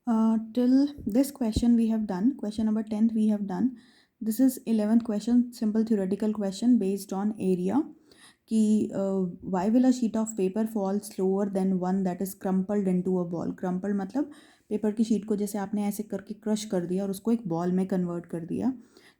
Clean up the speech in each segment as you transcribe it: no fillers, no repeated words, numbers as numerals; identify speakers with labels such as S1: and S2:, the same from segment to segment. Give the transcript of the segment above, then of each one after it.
S1: Till this question we have done, question number 10th we have done. This is 11th question, simple theoretical question based on area. कि why will a sheet of paper fall slower than one that is crumpled into a ball? Crumpled मतलब paper की sheet को जैसे आपने ऐसे करके crush कर दिया और उसको एक बॉल में कन्वर्ट कर दिया,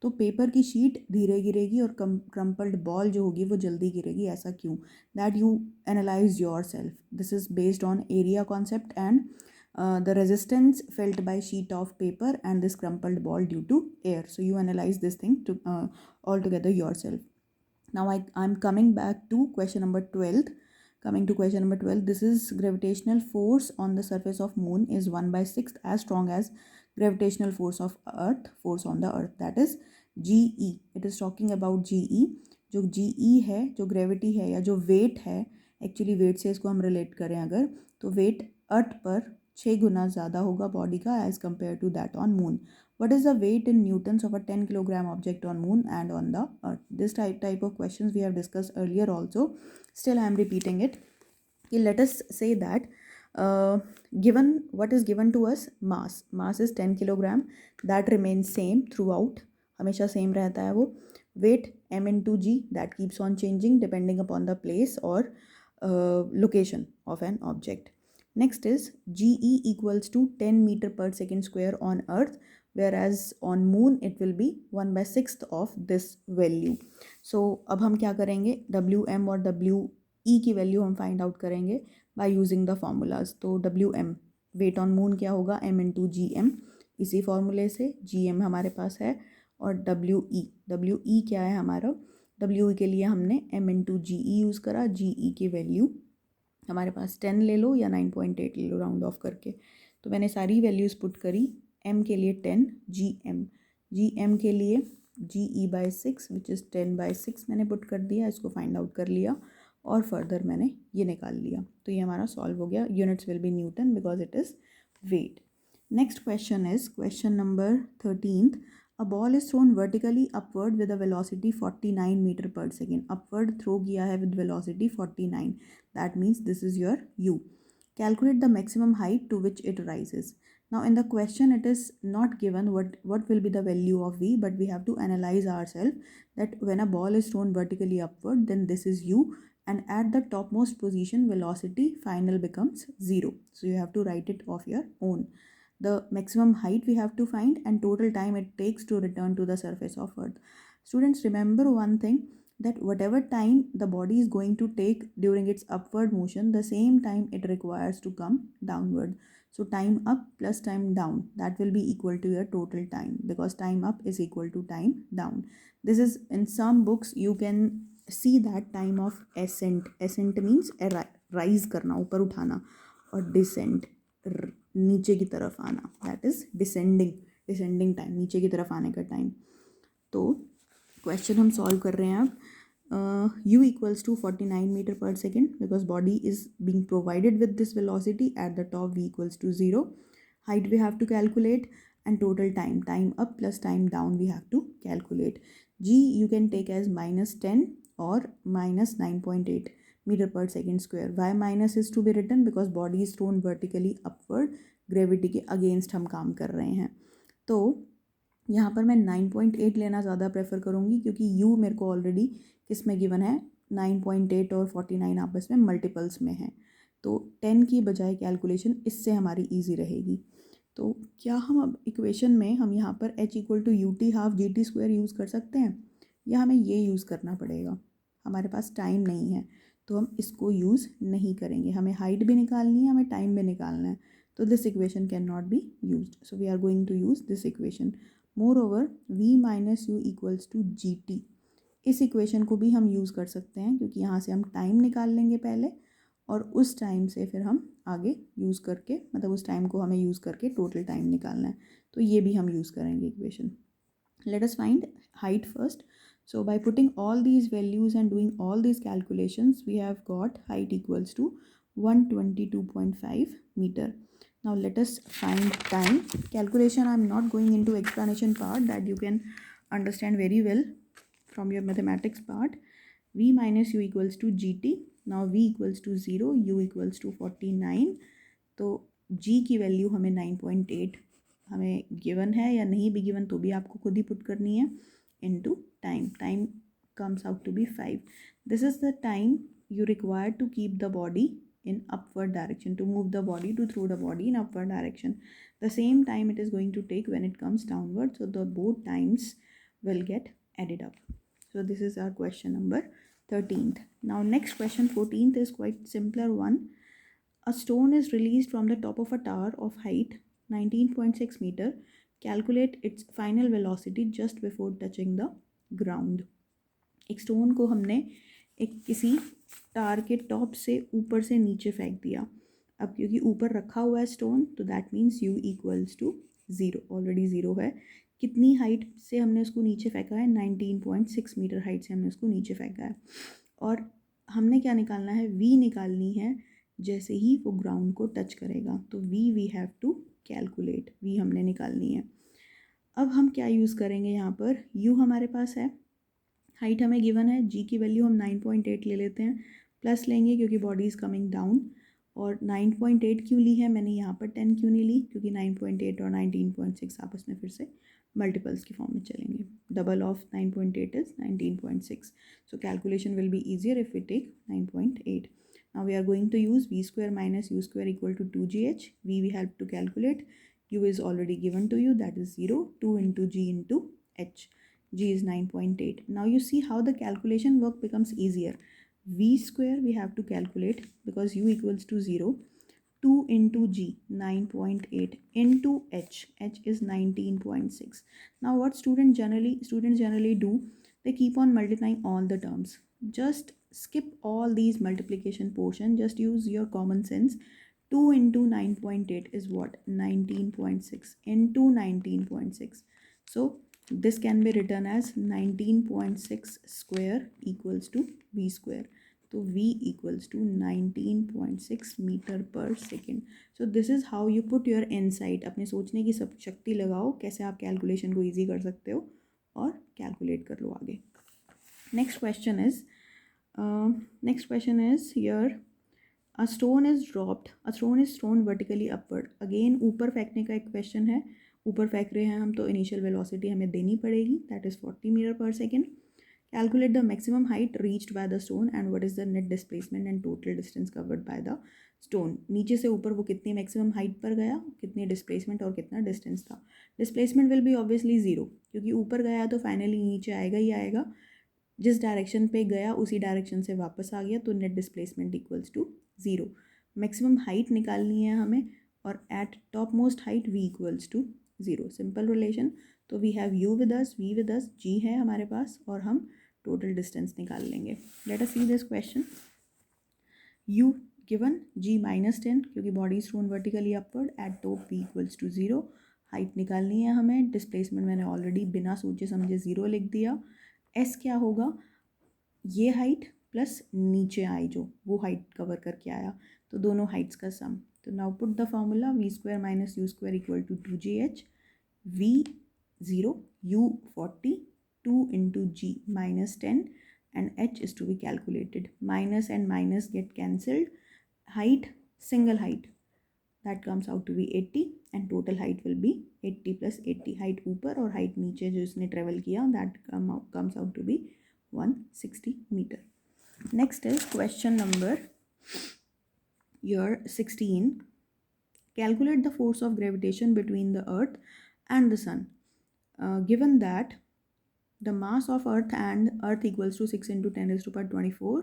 S1: तो पेपर की शीट धीरे गिरेगी और क्रम्पल्ड बॉल जो होगी वो जल्दी गिरेगी. ऐसा क्यों? That you analyse your self. This is based on area concept and the resistance felt by sheet of paper and this crumpled ball due to air. So you analyze this thing to altogether yourself. Now I'm coming back to question number 12. Coming to question number 12, this is gravitational force on the surface of moon is 1 by 6th as strong as gravitational force of earth, force on the earth, that is GE. It is talking about GE. जो GE है, जो gravity है या जो wait है, actually wait से इसको हम रिलेट करें अगर, तो वेट अर्थ पर 6 गुना ज़्यादा होगा बॉडी का as compare to that on moon. What is the weight in newtons of a 10 kilogram object on moon and on the earth? This type of questions we have discussed earlier also. Still I am repeating it. Let us say that given what is given to us, mass is 10 kilogram, that remains same throughout, हमेशा same रहता है वो. Weight m into g, that keeps on changing depending upon the place or location of an object. Next is GE equals to 10 meter per second square on earth, whereas on moon it will be 1 by 6th of this value. So अब हम क्या करेंगे, WM और WE की value हम find out करेंगे by using the formulas. तो WM wait on moon क्या होगा, M इंटू GM, इसी फॉर्मूले से. GM हमारे पास है. और WE क्या है हमारा, WE के लिए हमने M इंटू GE यूज़ करा. GE की वैल्यू हमारे पास 10 ले लो या 9.8 ले लो राउंड ऑफ करके. तो मैंने सारी वैल्यूज़ पुट करी. M के लिए 10, GM के लिए GE by 6 which is 10 by 6 मैंने पुट कर दिया, इसको फाइंड आउट कर लिया और फर्दर मैंने ये निकाल लिया. तो ये हमारा सॉल्व हो गया. Units will be newton because it is weight. Next question is question number 13th. A ball is thrown vertically upward with a velocity 49 meter per second. Upward throw किया है with velocity 49. That means this is your U. Calculate the maximum height to which it rises. Now in the question it is not given what will be the value of V, but we have to analyze ourselves that when a ball is thrown vertically upward, then this is U, and at the topmost position velocity final becomes 0. So you have to write it of your own. The maximum height we have to find and total time it takes to return to the surface of earth. Students, remember one thing, that whatever time the body is going to take during its upward motion, the same time it requires to come downward. So time up plus time down, that will be equal to your total time, because time up is equal to time down. This is in some books you can see that time of ascent means rise करना, ऊपर उठाना, और descent नीचे की तरफ आना, that is descending time, नीचे की तरफ आने का टाइम. तो क्वेश्चन हम सॉल्व कर रहे हैं अब. U equals to 49 meter per second because body is being provided with this velocity. At the top V equals to 0. Height we have to calculate and total time up plus time down we have to calculate. G you can take as -10 or -9.8 meter per second square. Why minus is to be written because body is thrown vertically upward, gravity के against हम काम कर रहे हैं. तो यहाँ पर मैं 9.8 लेना ज़्यादा प्रेफर करूँगी क्योंकि U मेरे को ऑलरेडी किस में गिवन है, 9.8 और 49 आपस में मल्टीपल्स में है. तो 10 की बजाय कैलकुलेशन इससे हमारी इजी रहेगी. तो क्या हम अब इक्वेशन में हम यहाँ पर H equal to UT half GT square use कर सकते हैं, या हमें ये यूज़ करना पड़ेगा. हमारे पास टाइम नहीं है तो हम इसको यूज़ नहीं करेंगे. हमें हाइट भी निकालनी है, हमें टाइम भी निकालना है. So this equation cannot be used. So we are going to use this equation. Moreover, V minus U equals to GT. इस इक्वेशन को भी हम यूज़ कर सकते हैं क्योंकि यहाँ से हम टाइम निकाल लेंगे पहले और उस टाइम से फिर हम आगे यूज़ करके, मतलब उस टाइम को हमें यूज़ करके टोटल टाइम निकालना है. तो ये भी हम यूज़ करेंगे equation. Let us find height first. So by putting all these values and doing all these calculations, we have got height equals to 122.5 meter. Now let us find time. Calculation I am not going into explanation part, that you can understand very well from your mathematics part. V minus U equals to GT. Now V equals to 0, U equals to 49. तो जी की value हमें 9.8 हमें given है, या नहीं भी given तो भी आपको खुद ही पुट करनी है, into time. Time comes out to be 5. This is the time you require to keep the body in upward direction, to move the body, to throw the body in upward direction. The same time it is going to take when it comes downward, so the both times will get added up. So this is our question number 13th. Now next question 14th is quite simpler one. A stone is released from the top of a tower of height 19.6 meter. Calculate its final velocity just before touching the ground. एक stone को हमने एक किसी टार के top से ऊपर से नीचे फेंक दिया. अब क्योंकि ऊपर रखा हुआ है स्टोन, तो that means u equals to 0. Already 0 है. कितनी हाइट से हमने उसको नीचे फेंका है? 19.6 मीटर हाइट से हमने उसको नीचे फेंका है. और हमने क्या निकालना है? v निकालनी है जैसे ही वो ग्राउंड को टच करेगा. तो we have to calculate. v हमने निकालनी है. अब हम क्या यूज़ करेंगे यहाँ पर? u हमारे पास है, हाइट हमें गिवन है, जी की वैल्यू हम 9.8 ले लेते हैं, प्लस लेंगे क्योंकि बॉडी इज़ कमिंग डाउन. और 9.8 क्यों ली है मैंने यहाँ पर, 10 क्यों नहीं ली? क्योंकि 9.8 और 19.6 आपस में फिर से मल्टीपल्स की फॉर्म में चलेंगे. Double of 9.8 is 19.6. So calculation will be easier if we take 9.8. Now we are going to use v square minus u square equal to 2gh. v we have to calculate. u is already given to you, that is 0. 2 into g into h. g is 9.8. Now you see how the calculation work becomes easier. V square we have to calculate because u equals to 0. 2 into g 9.8 into h is 19.6. Now what students generally do, they keep on multiplying all the terms. Just skip all these multiplication portion, just use your common sense. 2 into 9.8 is what? 19.6 into 19.6. So this can be written as 19.6 square equals to v square. So v equals to 19.6 metre पर second. So this is how you put your insight. अपने सोचने की सब शक्ति लगाओ, कैसे आप calculation को ईजी कर सकते हो और कैलकुलेट कर लो आगे. Next question is here. A stone is dropped. A stone is thrown vertically upward. Again ऊपर फेंकने का एक क्वेश्चन है. ऊपर फेंक रहे हैं हम, तो इनिशियल वेलोसिटी हमें देनी पड़ेगी, दैट इज़ 40 मीटर पर second. Calculate the maximum height reached by the stone and what is the net displacement and total distance covered by the stone. नीचे से ऊपर वो कितनी maximum height पर गया, कितनी displacement और कितना distance था. Displacement will be obviously 0 क्योंकि ऊपर गया तो finally नीचे आएगा ही आएगा. जिस डायरेक्शन पे गया उसी डायरेक्शन से वापस आ गया, तो net displacement equals to 0. Maximum height निकालनी है हमें और at top most height v equals to 0. Simple relation. तो we have u with us, v with us, g है हमारे पास और हम टोटल डिस्टेंस निकाल लेंगे. Let us see this question. u given, g -10 क्योंकि body is thrown vertically upward, at top v equals to 0. Height निकालनी है हमें, डिस्प्लेसमेंट मैंने ऑलरेडी बिना सोचे समझे 0 लिख दिया. s क्या होगा? ये हाइट प्लस नीचे आई जो वो हाइट कवर करके आया, तो दोनों हाइट्स का सम. तो now put the formula v square minus u square equal to 2gh. v 0, u 40, 2 into g -10 and h is to be calculated. Minus and minus get cancelled. Height, single height, that comes out to be 80 and total height will be 80 plus 80. height ऊपर और height नीचे जो इसने travel किया, that comes out to be 160 meter. Next is question number 16. Calculate the force of gravitation between the earth and the sun. Given that the mass of earth equals to 6 into 10 raised to power 24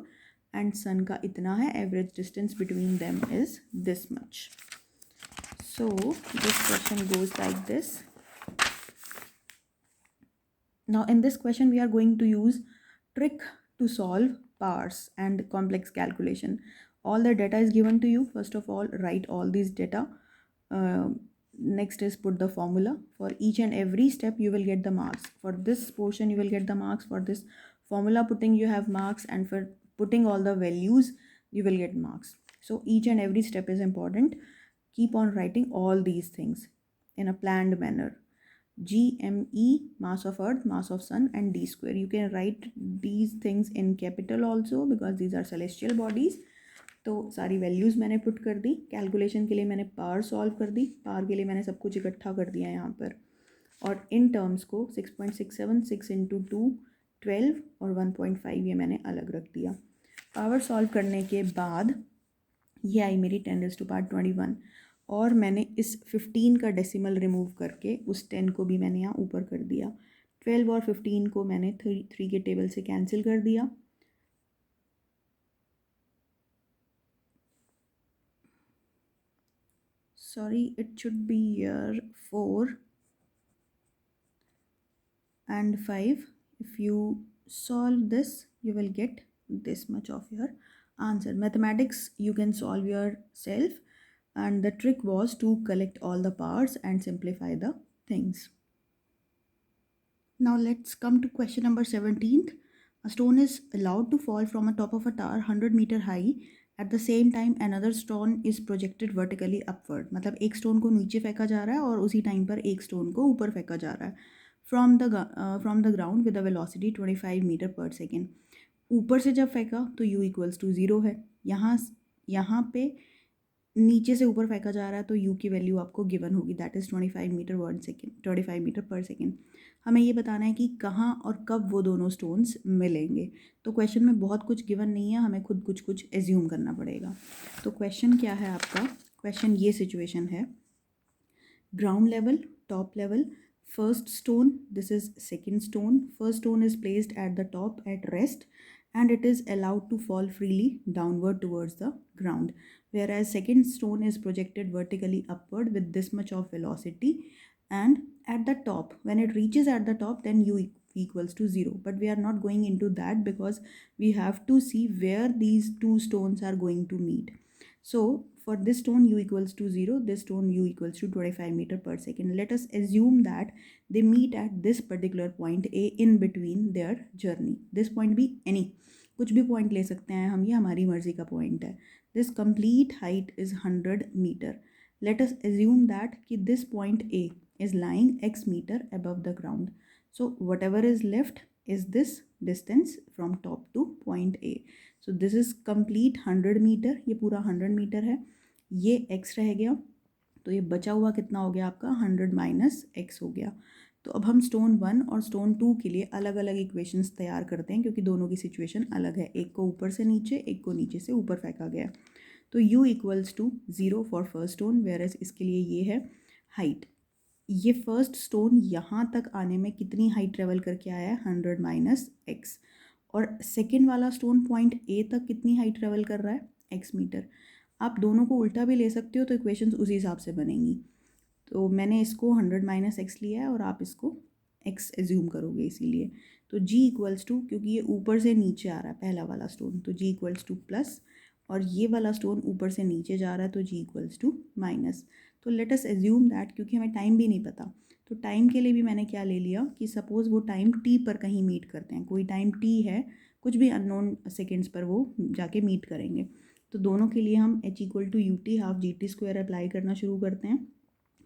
S1: and sun का इतना है, average distance between them is this much. So this question goes like this. Now in this question we are going to use trick to solve powers and complex calculation. All the data is given to you. First of all, write all these data. Next is put the formula. For each and every step you will get the marks. For this portion you will get the marks. For this formula putting you have marks, and for putting all the values you will get marks. So each and every step is important. Keep on writing all these things in a planned manner. GME, mass of earth, mass of sun, and d square. You can write these things in capital also because these are celestial bodies. तो सारी values मैंने put कर दी। Calculation के लिए मैंने power solve कर दी, power के लिए मैंने सब कुछ इकट्ठा कर दिया यहाँ पर, और इन टर्म्स को 6.67 6 इंटू 2 12 और 1.5 ये मैंने अलग रख दिया। पावर सॉल्व करने के बाद ये आई मेरी 10⁻21, और मैंने इस 15 का डेसिमल रिमूव करके उस 10 को भी मैंने यहाँ ऊपर कर दिया। 12 और 15 को मैंने 3 के टेबल से कैंसिल कर दिया। Sorry, it should be here 4 and 5. If you solve this, you will get this much of your answer. Mathematics you can solve yourself, and the trick was to collect all the parts and simplify the things. Now let's come to question number 17th. A stone is allowed to fall from the top of a tower 100 meter high. At the same time another stone is projected vertically upward. मतलब एक stone को नीचे फेंका जा रहा है और उसी टाइम पर एक स्टोन को ऊपर फेंका जा रहा है from the ground with a velocity 25 meter पर सेकेंड। ऊपर से जब फेंका तो u इक्वल्स टू 0 है। यहाँ पे नीचे से ऊपर फेंका जा रहा है तो u की वैल्यू आपको गिवन होगी, दैट इज़ 25 मीटर पर सेकेंड। हमें ये बताना है कि कहाँ और कब वो दोनों स्टोन्स मिलेंगे। तो क्वेश्चन में बहुत कुछ गिवन नहीं है, हमें खुद कुछ एज्यूम करना पड़ेगा। तो क्वेश्चन क्या है आपका? क्वेश्चन ये सिचुएशन है, ground level, top level, first stone, this is second stone, first stone is placed at the top at rest and it is allowed to fall freely downward towards the ground, whereas second stone is projected vertically upward with this much of velocity, and at the top, when it reaches at the top, then u equals to 0. But we are not going into that because we have to see where these two stones are going to meet. So for this stone u equals to 0, this stone u equals to 25 meter per second. Let us assume that they meet at this particular point A in between their journey. This point be any, कुछ भी point ले सकते हैं हम, ये हमारी मर्जी का पॉइंट है। This complete height is 100 metre. Let us assume that कि this point A is lying x metre above the ground, so whatever is left is this distance from top to point A. So this is complete 100 metre, ये पूरा 100 metre है, ये x रह गया, तो ये बचा हुआ कितना हो गया आपका 100 माइनस x हो गया। तो अब हम स्टोन 1 और स्टोन 2 के लिए अलग अलग इक्वेशंस तैयार करते हैं क्योंकि दोनों की सिचुएशन अलग है, एक को ऊपर से नीचे, एक को नीचे से ऊपर फेंका गया। तो u equals to 0 for first stone, whereas इसके लिए ये है हाइट। ये फर्स्ट स्टोन यहाँ तक आने में कितनी हाइट ट्रेवल करके आया है 100 माइनस x, और सेकेंड वाला स्टोन पॉइंट ए तक कितनी हाइट ट्रेवल कर रहा है x मीटर। आप दोनों को उल्टा भी ले सकते हो तो इक्वेशंस उसी हिसाब से बनेंगी। तो मैंने इसको 100 माइनस एक्स लिया है और आप इसको x एज्यूम करोगे इसीलिए। तो g इक्वल्स टू, क्योंकि ये ऊपर से नीचे आ रहा है पहला वाला स्टोन, तो g इक्वल्स टू प्लस, और ये वाला स्टोन ऊपर से नीचे जा रहा है तो g इक्वल्स टू माइनस। तो लेट अस एज्यूम दैट, क्योंकि हमें टाइम भी नहीं पता, तो टाइम के लिए भी मैंने क्या ले लिया कि सपोज़ वो टाइम t पर कहीं मीट करते हैं, कोई टाइम t है, कुछ भी अननोन सेकेंड्स पर वो जाके मीट करेंगे। तो दोनों के लिए हम h equal to u t half g t square apply करना शुरू करते हैं।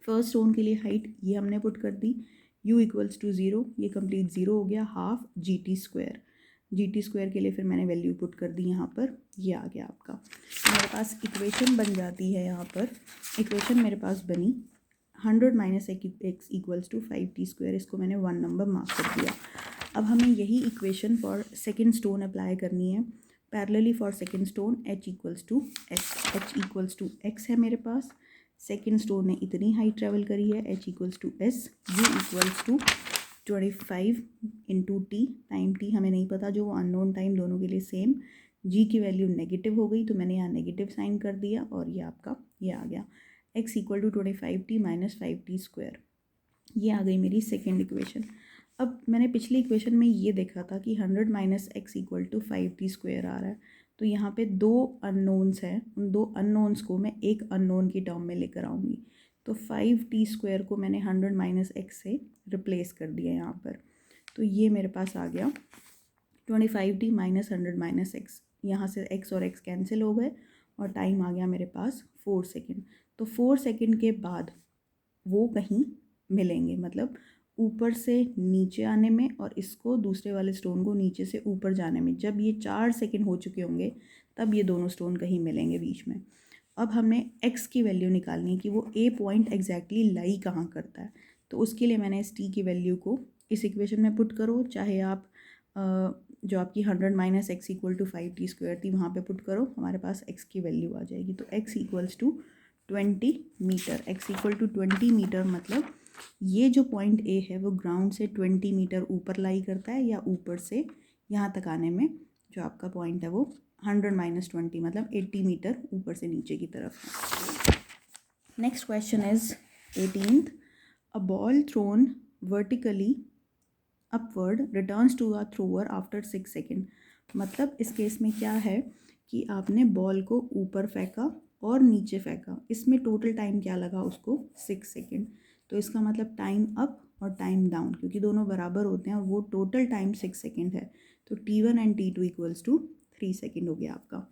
S1: फर्स्ट स्टोन के लिए हाइट ये हमने पुट कर दी, u इक्वल्स टू 0, ये कंप्लीट 0 हो गया, हाफ जी टी स्क्वायर के लिए फिर मैंने वैल्यू पुट कर दी यहाँ पर, ये आ गया आपका। तो मेरे पास इक्वेशन बन जाती है, यहाँ पर इक्वेशन मेरे पास बनी 100 minus x equals to 5t square, इसको मैंने 1 नंबर मार्क कर दिया। अब हमें यही equation for second stone apply करनी है। Parallelly for second stone h equals to x है मेरे पास, सेकेंड स्टोन ने इतनी हाइट ट्रेवल करी है, h equals to s, u equals to 25 into टी, टाइम t हमें नहीं पता, जो अननोन टाइम दोनों के लिए सेम, g की वैल्यू नेगेटिव हो गई तो मैंने यहाँ नेगेटिव साइन कर दिया, और ये आपका ये आ गया x equal to 25t minus 5t square, ये आ गई मेरी सेकेंड इक्वेशन। अब मैंने पिछली इक्वेशन में ये देखा था कि 100 minus x equal to 5t square आ रहा है, तो यहाँ पे दो अननोन्स हैं, उन दो अननोन्स को मैं एक अननोन की टर्म में लेकर आऊँगी। तो 5t स्क्वायर को मैंने 100 माइनस एक्स से रिप्लेस कर दिया यहाँ पर, तो ये मेरे पास आ गया 25t माइनस 100 माइनस एक्स, यहाँ से x और x कैंसिल हो गए और टाइम आ गया मेरे पास 4 सेकेंड। तो 4 सेकेंड के बाद वो कहीं मिलेंगे, मतलब ऊपर से नीचे आने में और इसको दूसरे वाले स्टोन को नीचे से ऊपर जाने में, जब ये 4 सेकेंड हो चुके होंगे तब ये दोनों स्टोन कहीं मिलेंगे बीच में। अब हमने x की वैल्यू निकालनी है कि वो a पॉइंट एग्जैक्टली लाई कहाँ करता है। तो उसके लिए मैंने इस t की वैल्यू को इस इक्वेशन में पुट करो, चाहे आप जो आपकी 100 minus x equal to 5t² थी वहाँ पे पुट करो, हमारे पास x की वैल्यू आ जाएगी। तो x equals to 20 meter, x equal to 20 meter मतलब ये जो पॉइंट A है वो ग्राउंड से 20 मीटर ऊपर लाई करता है, या ऊपर से यहाँ तक आने में जो आपका पॉइंट है वो 100 माइनस 20 मतलब 80 मीटर ऊपर से नीचे की तरफ है। Next question is 18th, a ball thrown vertically upward returns to a thrower after 6 second. मतलब इस केस में क्या है कि आपने बॉल को ऊपर फेंका और नीचे फेंका, इसमें टोटल टाइम क्या लगा उसको 6 सेकेंड। तो इसका मतलब टाइम अप और टाइम डाउन क्योंकि दोनों बराबर होते हैं और वो टोटल टाइम 6 सेकेंड है। तो t1 and t2 equals to 3 second हो गया आपका।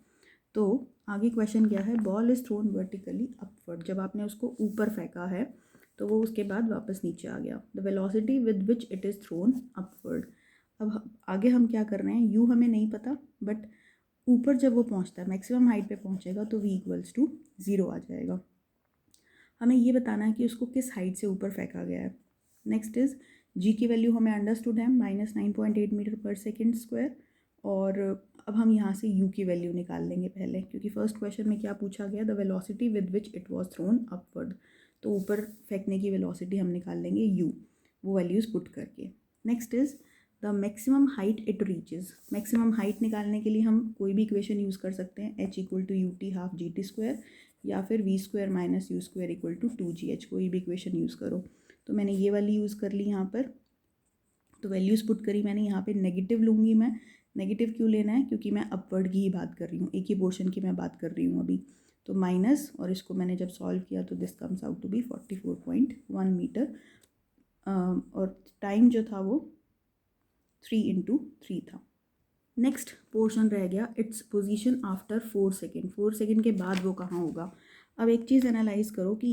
S1: तो आगे क्वेश्चन क्या है, ball is thrown vertically upward, जब आपने उसको ऊपर फेंका है तो वो उसके बाद वापस नीचे आ गया। The velocity with which it is thrown upward. अब आगे हम क्या कर रहे हैं, यू हमें नहीं पता, बट ऊपर जब वो पहुंचता है मैक्सिमम हाइट पे पहुंचेगा तो v इक्वल्स टू 0 आ जाएगा। हमें ये बताना है कि उसको किस हाइट से ऊपर फेंका गया है। नेक्स्ट इज g की वैल्यू हमें अंडरस्टूड है -9.8 मीटर पर सेकेंड स्क्वायर। और अब हम यहाँ से u की वैल्यू निकाल लेंगे पहले, क्योंकि फर्स्ट क्वेश्चन में क्या पूछा गया, the velocity with which it was thrown upward. तो ऊपर फेंकने की वेलोसिटी हम निकाल लेंगे u, वो वैल्यूज़ पुट करके। Next is the maximum height it reaches. Maximum height निकालने के लिए हम कोई भी इक्वेशन यूज़ कर सकते हैं, h equal to ut half gt² या फिर v² minus u² equal to 2gh, कोई भी इक्वेशन यूज़ करो। तो मैंने ये वाली यूज़ कर ली यहाँ पर, तो वैल्यूज़ पुट करी मैंने। यहाँ पे नेगेटिव लूँगी मैं। नेगेटिव क्यों लेना है, क्योंकि मैं अपवर्ड की ही बात कर रही हूँ, एक ही पोर्शन की मैं बात कर रही हूँ अभी। तो माइनस, और इसको मैंने जब सॉल्व किया तो this comes out to be 44.1 meter. और टाइम जो था वो 3 × 3 था। नेक्स्ट पोर्शन रह गया its position after 4 second. 4 second के बाद वो कहाँ होगा। अब एक चीज़ एनालाइज करो कि